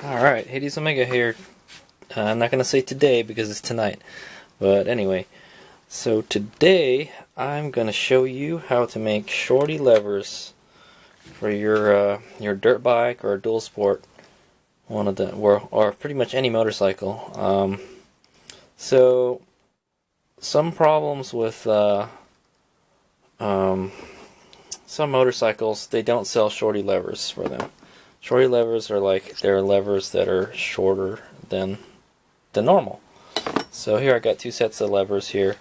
Alright, HadesOmega here. I'm not going to say today because it's tonight. But anyway, so today I'm going to show you how to make Shorty levers for your dirt bike or dual sport, one of the or pretty much any motorcycle. So some problems with some motorcycles, they don't sell Shorty levers for them. Shorty levers are they're levers that are shorter than normal. So here I got two sets of levers here.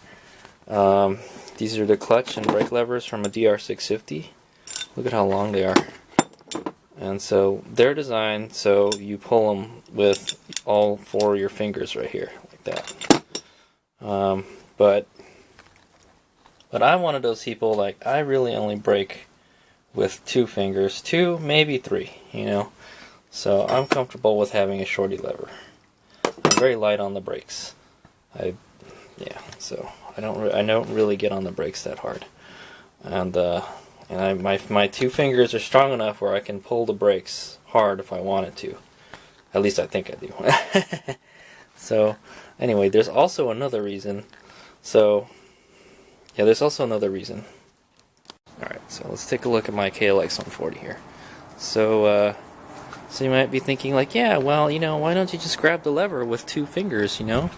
These are the clutch and brake levers from a DR650. Look at how long they are. And so they're designed so you pull them with all four of your fingers right here, like that. But I'm one of those people, like, I really only brake with two fingers, two, maybe three, you know. So I'm comfortable with having a Shorty lever. I'm very light on the brakes. So I don't really get on the brakes that hard. And my two fingers are strong enough where I can pull the brakes hard if I wanted to. At least I think I do. So anyway, there's also another reason. There's also another reason. Alright, so let's take a look at my KLX 140 here. So you might be thinking, like, yeah, well, you know, why don't you just grab the lever with two fingers, you know?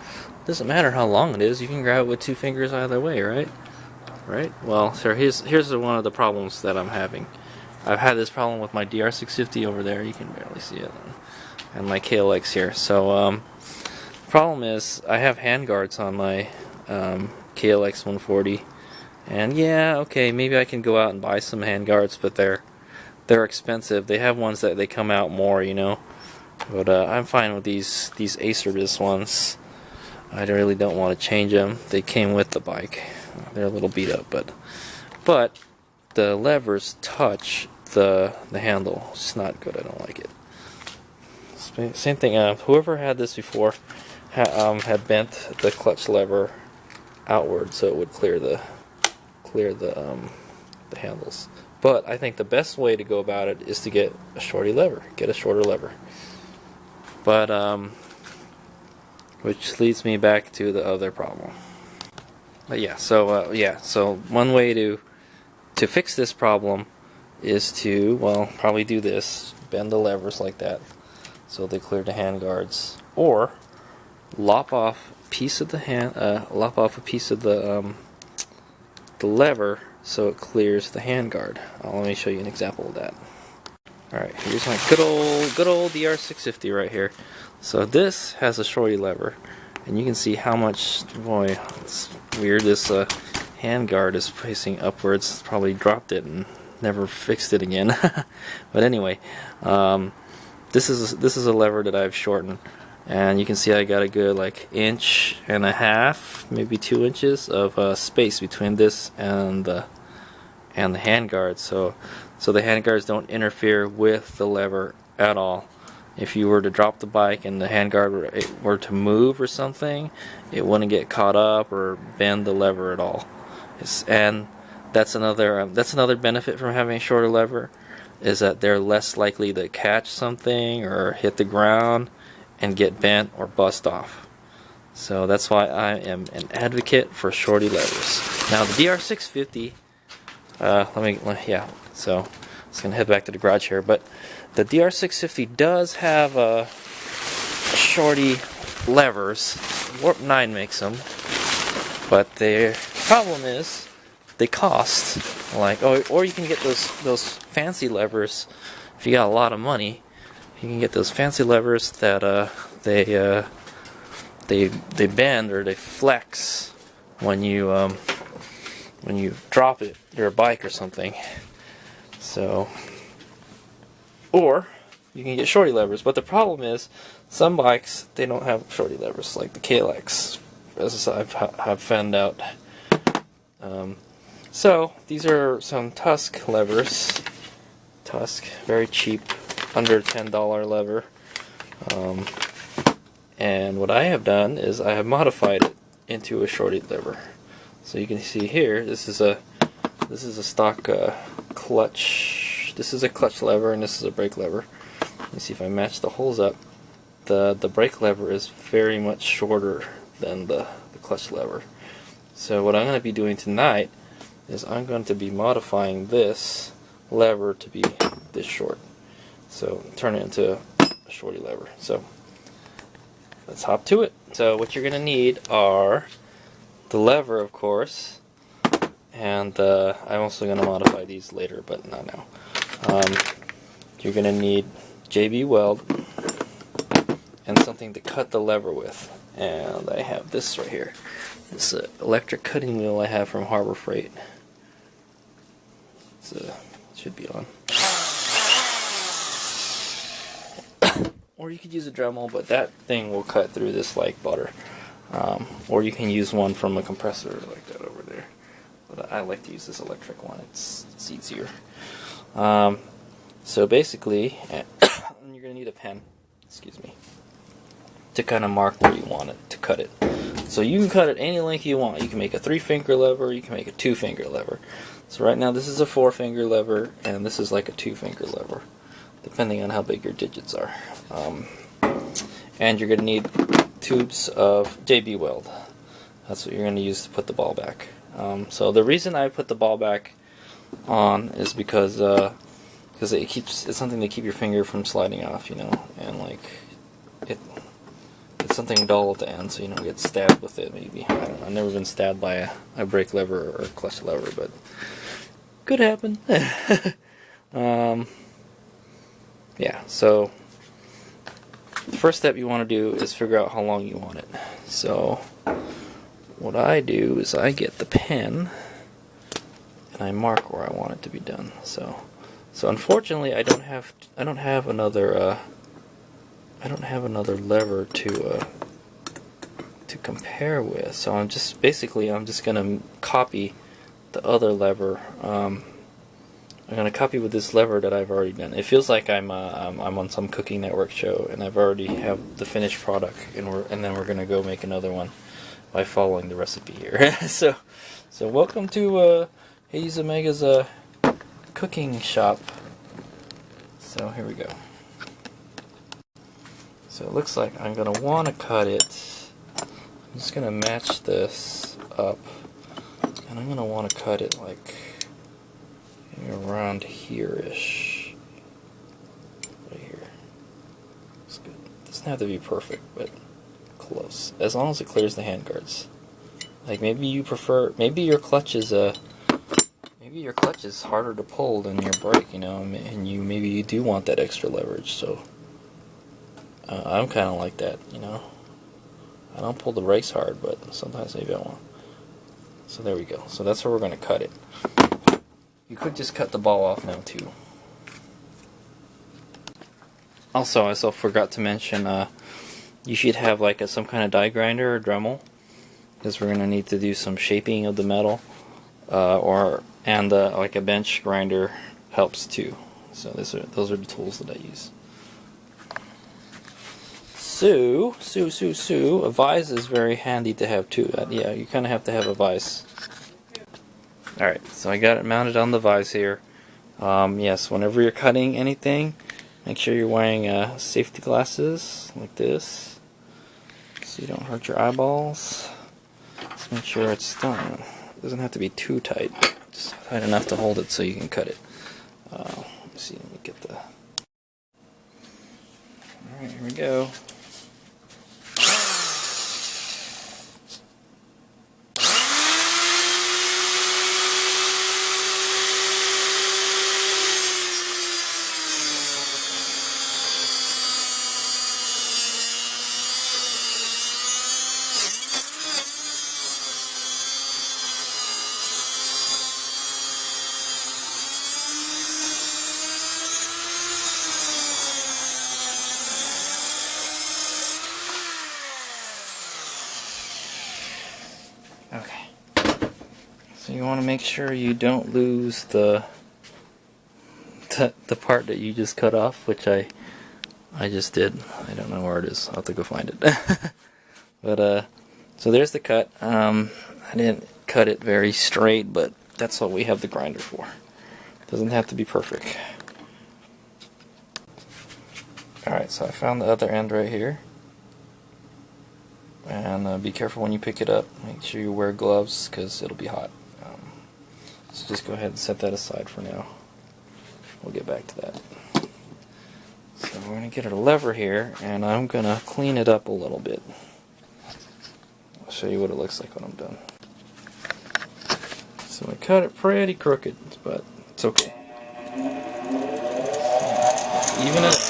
Doesn't matter how long it is, you can grab it with two fingers either way, right? Right? Well, so here's one of the problems that I'm having. I've had this problem with my DR650 over there, you can barely see it, and my KLX here. So, the problem is, I have handguards on my KLX 140. And yeah, okay, maybe I can go out and buy some handguards, but they're expensive. They have ones that they come out more, you know. But I'm fine with these Acerdis ones. I really don't want to change them. They came with the bike. They're a little beat up, but the levers touch the handle. It's not good. I don't like it. Same thing. Whoever had this before had bent the clutch lever outward so it would clear the handles. But I think the best way to go about it is to get a Shorty lever, get a shorter lever. But which leads me back to the other problem. But yeah, so one way to fix this problem is to, well, probably do this, bend the levers like that so they clear the hand guards, or lop off a piece of the lever so it clears the handguard. Let me show you an example of that. Alright, here's my good old DR650 right here. So this has a Shorty lever, and you can see how much, boy, it's weird, this handguard is facing upwards. Probably dropped it and never fixed it again. But anyway, this is a lever that I've shortened. And you can see I got a good, like, 1.5 inches, maybe 2 inches of space between this and the handguard. So the handguards don't interfere with the lever at all. If you were to drop the bike and the handguard were to move or something, it wouldn't get caught up or bend the lever at all. And that's another benefit from having a shorter lever, is that they're less likely to catch something or hit the ground and get bent or bust off. So that's why I am an advocate for Shorty levers. Now the DR650, so it's gonna head back to the garage here, but the DR650 does have Shorty levers. Warp 9 makes them, but the problem is they cost, like, or you can get those fancy levers if you got a lot of money. You can get those fancy levers that they bend or they flex when you drop it, your bike or something. So, or you can get Shorty levers, but the problem is some bikes, they don't have Shorty levers, like the KLX, as I've found out. So these are some Tusk levers. Tusk, very cheap, under $10 lever. And what I have done is I have modified it into a Shorty lever. So you can see here, this is a stock clutch. This is a clutch lever and this is a brake lever. you see if I match the holes up, the brake lever is very much shorter than the clutch lever. So what I'm going to be doing tonight is I'm going to be modifying this lever to be this short. So turn it into a shorty lever. So let's hop to it. So what you're going to need are the lever, of course, and I'm also going to modify these later, but not now. You're going to need JB weld and something to cut the lever with. And I have this right here. This electric cutting wheel I have from Harbor Freight. It should be on. Or you could use a Dremel, but that thing will cut through this like butter. Or you can use one from a compressor like that over there. But I like to use this electric one. It's easier. So basically, you're going to need a pen, excuse me, to kind of mark where you want it to cut it. So you can cut it any length you want. You can make a 3-finger lever, you can make a 2-finger lever. So right now this is a 4-finger lever, and this is like a 2-finger lever, depending on how big your digits are. And you're going to need tubes of JB weld. That's what you're going to use to put the ball back. So the reason I put the ball back on is because it's something to keep your finger from sliding off, you know, and like it's something dull at the end, so you don't get stabbed with it. Maybe I don't know, I've never been stabbed by a brake lever or a clutch lever, but could happen. Yeah. So the first step you want to do is figure out how long you want it. So what I do is I get the pen and I mark where I want it to be done. So unfortunately I don't have another lever to compare with. So I'm just gonna copy the other lever. I'm gonna copy with this lever that I've already done. It feels like I'm on some Cooking Network show and I've already have the finished product, and then we're gonna go make another one by following the recipe here. so welcome to HadesOmega's cooking shop. So here we go. So it looks like I'm going to want to cut it. I'm just going to match this up, and I'm going to want to cut it like around here-ish. Right here. It's good. It doesn't have to be perfect, but close. As long as it clears the handguards. Like maybe your clutch is harder to pull than your brake, you know, and maybe you do want that extra leverage. So I'm kind of like that, you know. I don't pull the brakes hard, but sometimes maybe I want. So there we go. So that's where we're going to cut it. You could just cut the ball off now too. Also, I forgot to mention, you should have like some kind of die grinder or Dremel, because we're going to need to do some shaping of the metal, and like a bench grinder helps too. So those are the tools that I use. So a vise is very handy to have too. Yeah, you kind of have to have a vise. Alright, so I got it mounted on the vise here. Yes, whenever you're cutting anything, make sure you're wearing safety glasses like this, so you don't hurt your eyeballs. Just make sure it's done. It doesn't have to be too tight, just tight enough to hold it so you can cut it. Let me see, let me get the... Alright, here we go. Okay, so you want to make sure you don't lose the part that you just cut off, which I just did. I don't know where it is. I'll have to go find it. But so there's the cut. I didn't cut it very straight, but that's what we have the grinder for. Doesn't have to be perfect. Alright, so I found the other end right here. And be careful when you pick it up. Make sure you wear gloves because it'll be hot. So just go ahead and set that aside for now. We'll get back to that. So we're going to get a lever here, and I'm going to clean it up a little bit. I'll show you what it looks like when I'm done. So I cut it pretty crooked, but it's okay. Even it out.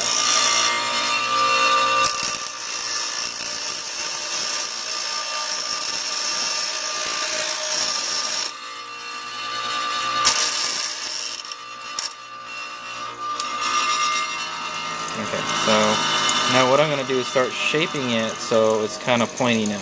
Okay, so now what I'm going to do is start shaping it so it's kind of pointy now.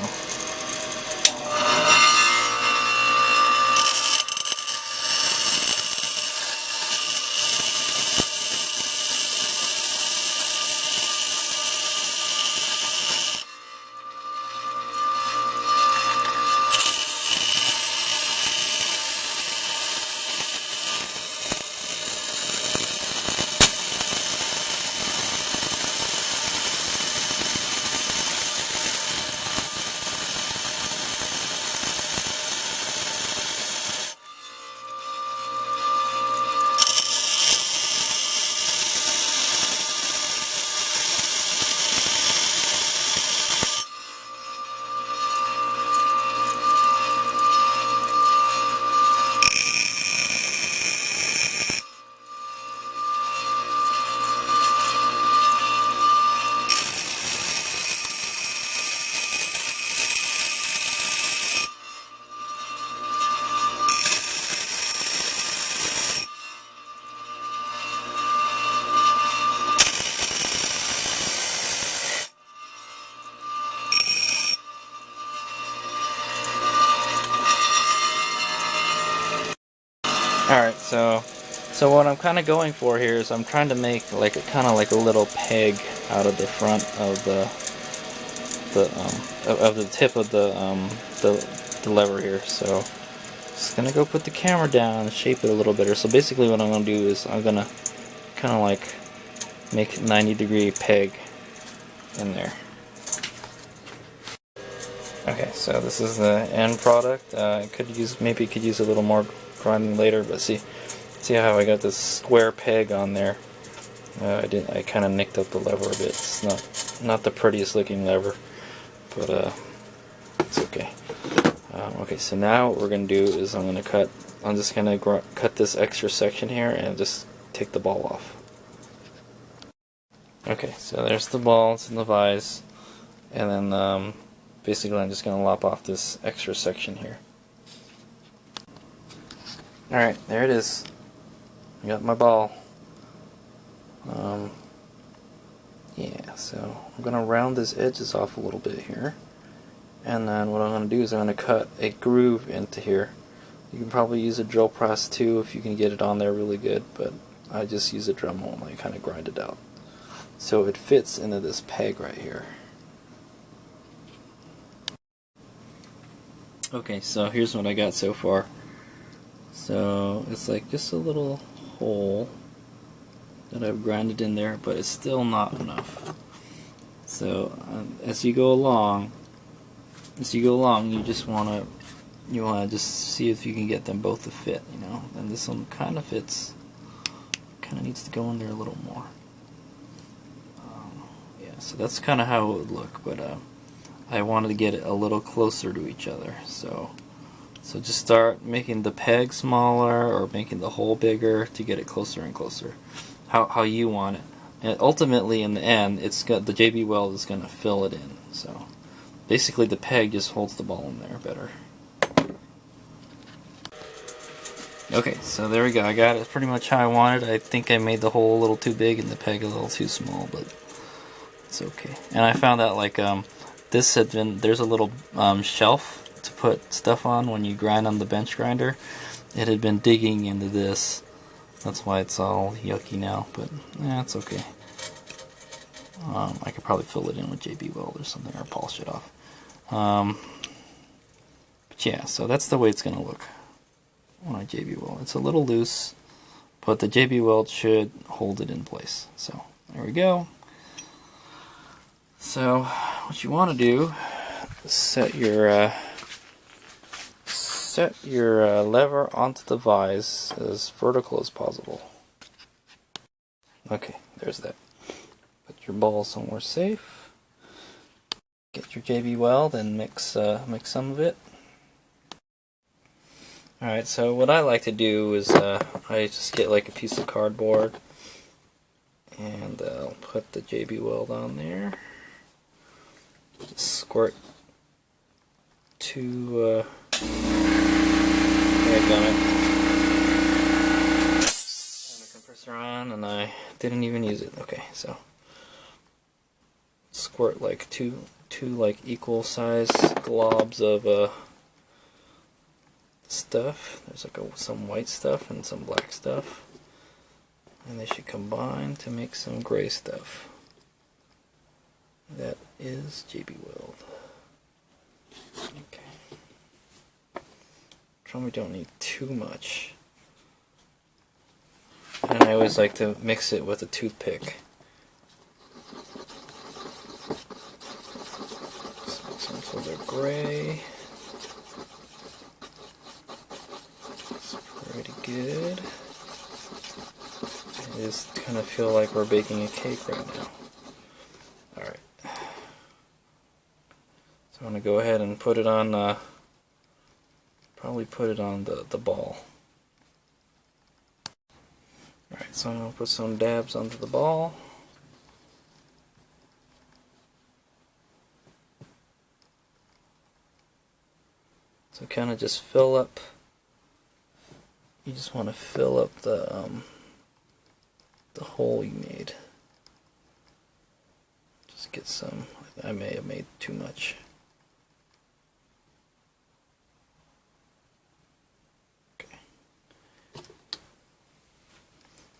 Alright, so what I'm kind of going for here is I'm trying to make like a kind of like a little peg out of the front of the tip of the lever here. So just gonna go put the camera down and shape it a little better. So basically what I'm gonna do is I'm gonna kind of like make a 90-degree peg in there. Okay, so this is the end product. Maybe could use a little more grinding later, but see how I got this square peg on there. I kind of nicked up the lever a bit. It's not the prettiest looking lever, but it's okay. Okay, so now what we're gonna do is I'm just gonna cut this extra section here and just take the ball off. Okay, so there's the ball. It's in the vise, and then basically I'm just gonna lop off this extra section here. Alright, there it is. I got my ball. Yeah, so I'm going to round these edges off a little bit here. And then what I'm going to do is I'm going to cut a groove into here. You can probably use a drill press too if you can get it on there really good, but I just use a Dremel and I kind of grind it out. So it fits into this peg right here. Okay, so here's what I got so far. So it's like just a little hole that I've grinded in there, but it's still not enough. So as you go along, you just want to just see if you can get them both to fit, you know. And this one kind of fits, kind of needs to go in there a little more. Yeah, so that's kind of how it would look, but I wanted to get it a little closer to each other, so just start making the peg smaller or making the hole bigger to get it closer and closer, how you want it. And ultimately, in the end, the JB weld is going to fill it in. So basically, the peg just holds the ball in there better. Okay, so there we go. I got it pretty much how I wanted. I think I made the hole a little too big and the peg a little too small, but it's okay. And I found out like there's a little shelf to put stuff on when you grind on the bench grinder. It had been digging into this. That's why it's all yucky now, but yeah, it's okay. I could probably fill it in with JB Weld or something, or polish it off. But yeah, so that's the way it's going to look when I JB Weld. It's a little loose, but the JB Weld should hold it in place. So there we go. So what you want to do is set your lever onto the vise as vertical as possible. Okay, there's that. Put your ball somewhere safe. Get your JB weld and mix some of it. Alright, so what I like to do is I just get like a piece of cardboard and I'll put the JB weld on there. Just squirt two I've done it. Turn the compressor on and I didn't even use it. Okay, so squirt like two like equal size globs of stuff. There's like some white stuff and some black stuff, and they should combine to make some gray stuff. That is JB weld. Okay. Probably don't need too much. And I always like to mix it with a toothpick. Just mix them until they're gray. Pretty good. I just kind of feel like we're baking a cake right now. Alright. So I'm going to go ahead and put it on, probably put it on the ball. Alright, so I'm going to put some dabs onto the ball. So kind of just fill up. You just want to fill up the hole you made. Just get some. I may have made too much. Okay.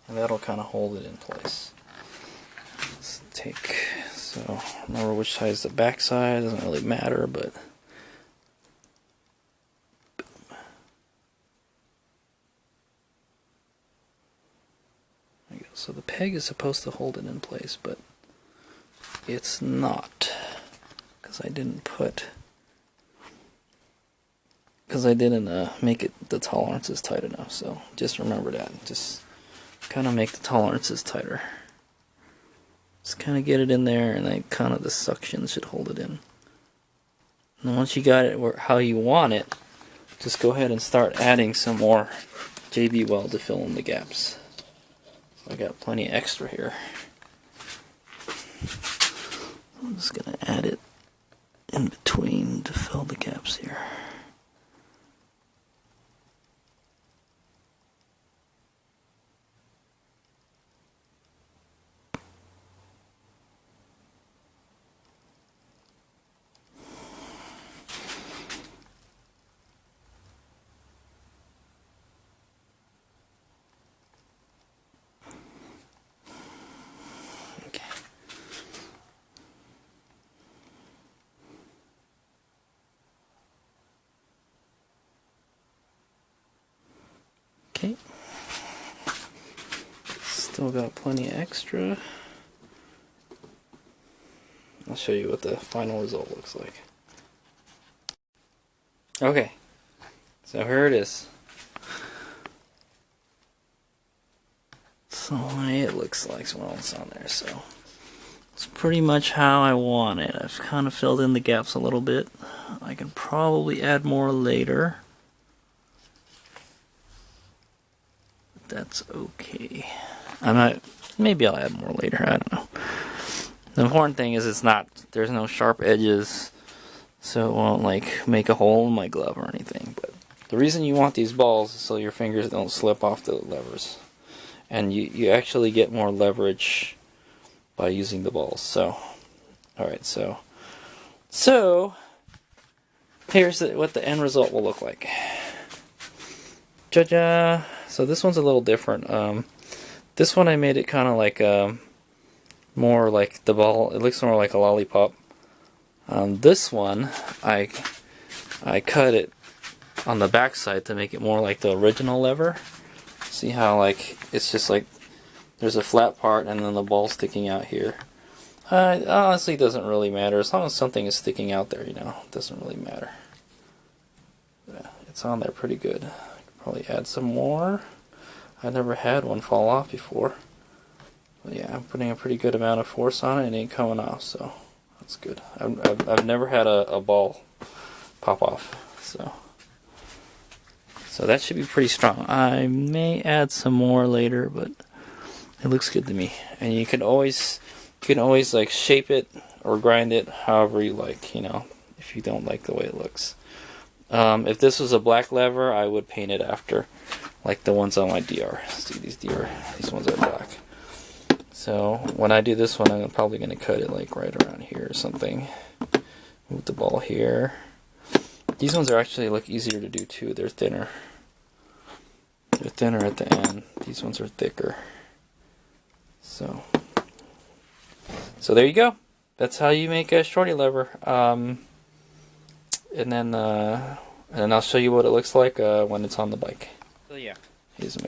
And that'll kind of hold it in place. Let's take. So remember which side is the back side. Doesn't really matter, but. So the peg is supposed to hold it in place, but it's not, because I didn't make it the tolerances tight enough. So just remember that. Just kind of make the tolerances tighter. Just kind of get it in there, and then kind of the suction should hold it in. And once you got it how you want it, just go ahead and start adding some more JB weld to fill in the gaps. I got plenty extra here. I'm just going to add it in between to fill the gaps here. Okay, still got plenty extra. I'll show you what the final result looks like. Okay, so here it is. So it looks like when it's on there, so it's pretty much how I want it. I've kind of filled in the gaps a little bit. I can probably add more later. That's okay. Maybe I'll add more later, I don't know. The important thing is there's no sharp edges, so it won't like make a hole in my glove or anything. But the reason you want these balls is so your fingers don't slip off the levers. And you actually get more leverage by using the balls. So, alright, so here's what the end result will look like. Ja-ja! So this one's a little different. This one I made it kind of like more like the ball. It looks more like a lollipop. This one I cut it on the back side to make it more like the original lever. See how like it's just like there's a flat part and then the ball sticking out here. It honestly doesn't really matter. As long as something is sticking out there, you know, it doesn't really matter. Yeah, it's on there pretty good. I could probably add some more. I never had one fall off before. But yeah, I'm putting a pretty good amount of force on it and it ain't coming off, so that's good. I've never had a ball pop off, so that should be pretty strong. I may add some more later, but it looks good to me. And you can always like shape it or grind it however you like, you know, if you don't like the way it looks. If this was a black lever, I would paint it after, like the ones on my DR. See, these ones are black. So when I do this one, I'm probably going to cut it like right around here or something. Move the ball here. These ones are actually look easier to do too. They're thinner. They're thinner at the end. These ones are thicker. So there you go. That's how you make a shorty lever. And then I'll show you what it looks like when it's on the bike. So yeah.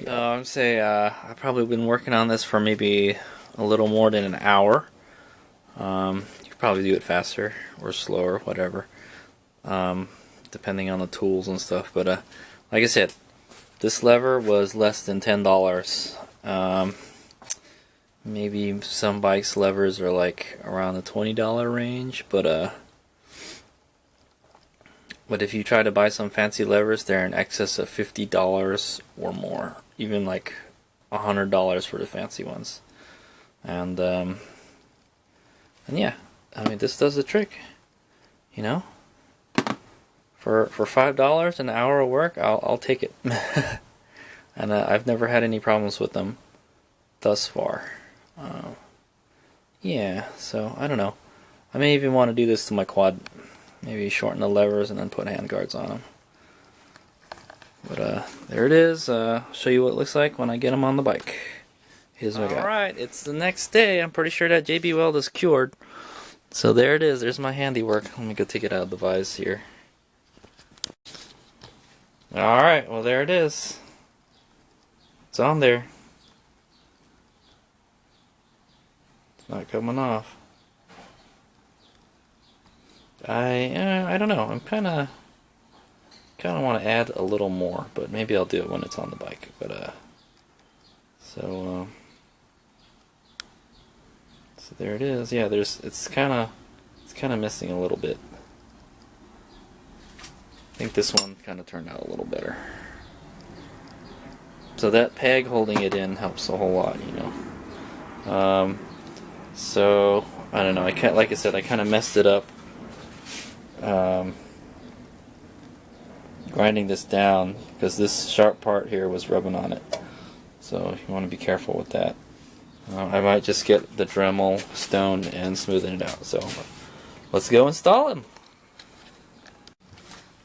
I'm say I've probably been working on this for maybe a little more than an hour. You could probably do it faster or slower, whatever, depending on the tools and stuff. But like I said, this lever was less than $10. Maybe some bikes levers are like around the $20 range, but if you try to buy some fancy levers, they're in excess of $50 or more, even like $100 for the fancy ones. And yeah, I mean, this does the trick, you know. For $5 an hour of work, I'll take it. And I've never had any problems with them thus far. Yeah, so I don't know. I may even want to do this to my quad. Maybe shorten the levers and then put hand guards on them. But there it is. I'll show you what it looks like when I get them on the bike. Alright, it's the next day. I'm pretty sure that JB weld is cured. So there it is. There's my handiwork. Let me go take it out of the vise here. Alright, well there it is. It's on there. It's not coming off. I don't know. I'm kind of want to add a little more, but maybe I'll do it when it's on the bike. But so there it is. Yeah, it's kind of missing a little bit. I think this one kind of turned out a little better. So that peg holding it in helps a whole lot, you know. So I don't know. Like I said, I kind of messed it up. Grinding this down because this sharp part here was rubbing on it, so you want to be careful with that. I might just get the Dremel stone and smoothen it out. So let's go install them.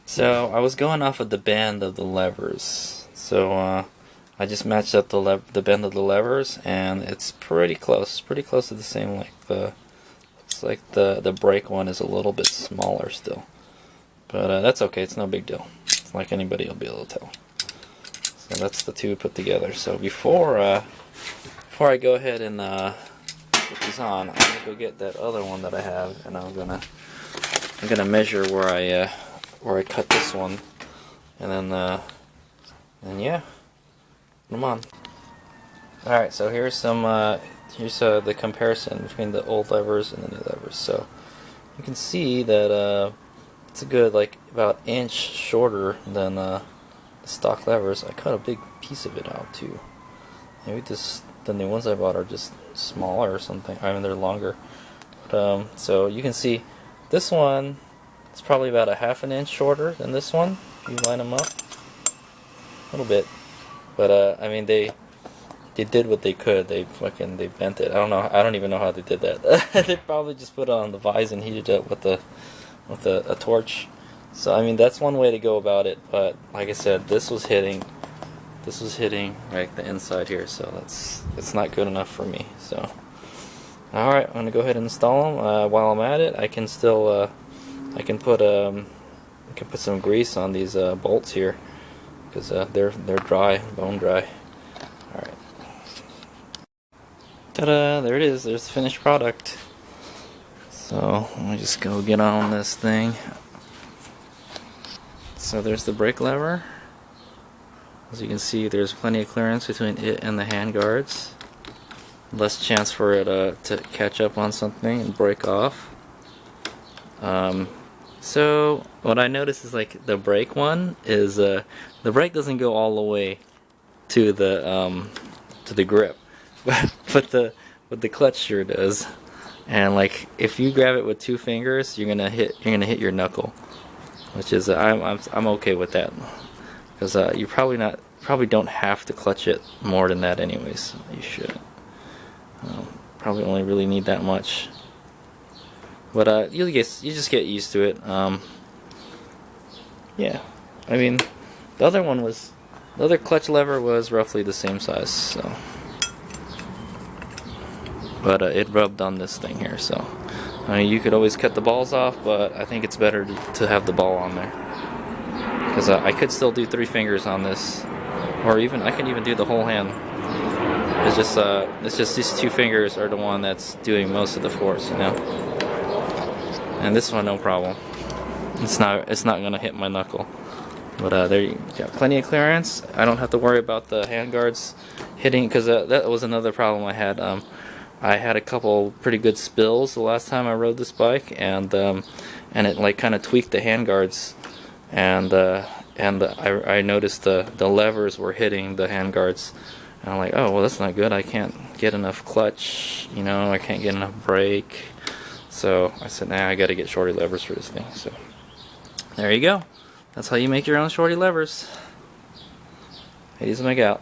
So I was going off of the bend of the levers, so I just matched up the bend of the levers, and it's pretty close to the same length. Looks like the brake one is a little bit smaller still, but that's okay. It's no big deal. It's like anybody will be able to tell. So that's the two put together. So before I go ahead and put these on, I'm gonna go get that other one that I have, and I'm gonna measure where I cut this one, and then yeah, put them on. All right. So here's the comparison between the old levers and the new levers. So you can see that it's a good about an inch shorter than the stock levers. I cut a big piece of it out too. Maybe the new ones I bought are just smaller or something. I mean, they're longer. But, so you can see this one is probably about a half an inch shorter than this one. You line them up a little bit, but I mean they did what they could. They bent it. I don't even know how they did that. They probably just put it on the vise and heated it up with a torch. So I mean, that's one way to go about it. But like I said, this was hitting right the inside here, so it's not good enough for me. So all right, I'm gonna go ahead and install them. While I'm at it, I can still I can put some grease on these bolts here because they're dry, bone dry. Alright. Ta-da! There it is. There's the finished product. So let me just go get on this thing. So there's the brake lever. As you can see, there's plenty of clearance between it and the hand guards. Less chance for it to catch up on something and break off. So what I noticed is like the brake one is the brake doesn't go all the way to the grip, but the clutch sure does. And like if you grab it with 2 fingers, you're gonna hit your knuckle, which is I'm okay with that, because you probably don't have to clutch it more than that anyways. You shouldn't. Probably only really need that much. But you just get used to it. Yeah, I mean, the other clutch lever was roughly the same size, so. But it rubbed on this thing here, so. I mean, you could always cut the balls off, but I think it's better to have the ball on there, because I could still do 3 fingers on this, or even I can even do the whole hand. It's just these 2 fingers are the one that's doing most of the force, you know. And this one, no problem. It's not gonna hit my knuckle. But there you got plenty of clearance. I don't have to worry about the handguards hitting, because that was another problem I had. I had a couple pretty good spills the last time I rode this bike, and it like kind of tweaked the handguards, and I noticed the levers were hitting the handguards, and I'm like, oh well, that's not good. I can't get enough clutch, you know. I can't get enough brake. So I said, nah, I got to get Shorty levers for this thing. So there you go. That's how you make your own Shorty levers. HadesOmega out.